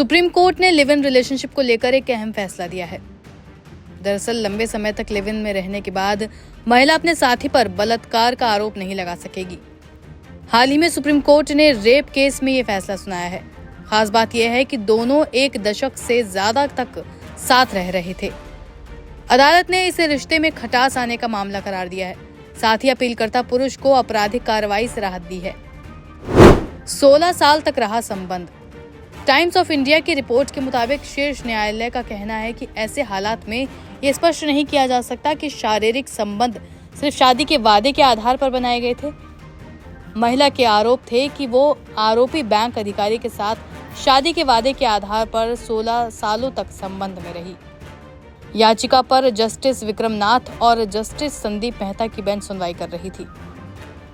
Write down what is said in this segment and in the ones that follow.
Supreme court ने live in relationship को लेकर एक अहम फैसला दिया है। दरअसल लंबे समय तक लिव इन में रहने के बाद महिला अपने साथी पर बलात्कार का आरोप नहीं लगा सकेगी। हाल ही में सुप्रीम कोर्ट ने रेप केस में ये फैसला सुनाया है। खास बात यह है कि दोनों एक दशक से ज्यादा तक साथ रह रहे थे। अदालत ने इसे रिश्ते में खटास आने का मामला करार दिया है। साथ ही अपीलकर्ता पुरुष को आपराधिक कार्रवाई से राहत दी है। 16 साल तक रहा संबंध। टाइम्स ऑफ इंडिया की रिपोर्ट के मुताबिक शीर्ष न्यायालय का कहना है कि ऐसे हालात में ये स्पष्ट नहीं किया जा सकता कि शारीरिक संबंध सिर्फ शादी के वादे के आधार पर बनाए गए थे। महिला के आरोप थे कि वो आरोपी बैंक अधिकारी के साथ शादी के वादे के आधार पर 16 सालों तक संबंध में रही। याचिका पर जस्टिस विक्रमनाथ और जस्टिस संदीप मेहता की बेंच सुनवाई कर रही थी।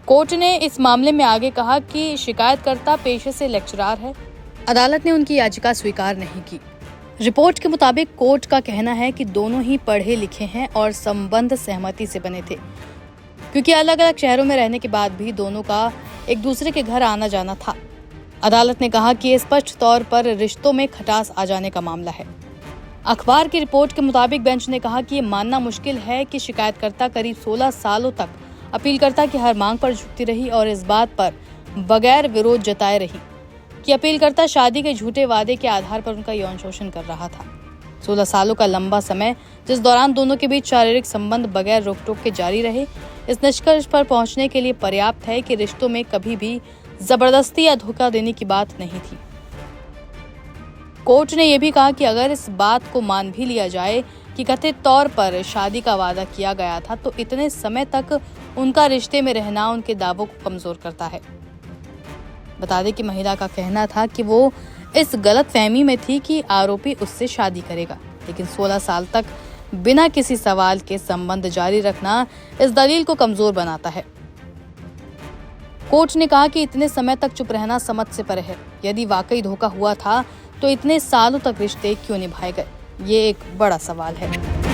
कोर्ट ने इस मामले में आगे कहा कि शिकायतकर्ता पेशे से लेक्चरार है। अदालत ने उनकी याचिका स्वीकार नहीं की। रिपोर्ट के मुताबिक कोर्ट का कहना है कि दोनों ही पढ़े लिखे हैं और संबंध सहमति से बने थे, क्योंकि अलग अलग शहरों में रहने के बाद भी दोनों का एक दूसरे के घर आना जाना था। अदालत ने कहा कि ये स्पष्ट तौर पर रिश्तों में खटास आ जाने का मामला है। अखबार की रिपोर्ट के मुताबिक बेंच ने कहा कि ये मानना मुश्किल है कि शिकायतकर्ता करीब 16 सालों तक अपीलकर्ता की हर मांग पर झुकती रही और इस बात पर बगैर विरोध जताए रही कि अपीलकर्ता शादी के झूठे वादे के आधार पर उनका यौन शोषण कर रहा था। 16 सालों का लंबा समय, जिस दौरान दोनों के बीच शारीरिक संबंध बगैर रोक टोक के जारी रहे, इस निष्कर्ष पर पहुंचने के लिए पर्याप्त है कि रिश्तों में कभी भी जबरदस्ती या धोखा देने की बात नहीं थी। कोर्ट ने यह भी कहा कि अगर इस बात को मान भी लिया जाए कि कथित तौर पर शादी का वादा किया गया था, तो इतने समय तक उनका रिश्ते में रहना उनके दावों को कमजोर करता है। बता दें कि महिला का कहना था कि वो इस गलतफहमी में थी कि आरोपी उससे शादी करेगा, लेकिन 16 साल तक बिना किसी सवाल के संबंध जारी रखना इस दलील को कमजोर बनाता है। कोर्ट ने कहा कि इतने समय तक चुप रहना समझ से परे है। यदि वाकई धोखा हुआ था तो इतने सालों तक रिश्ते क्यों निभाए गए, ये एक बड़ा सवाल है।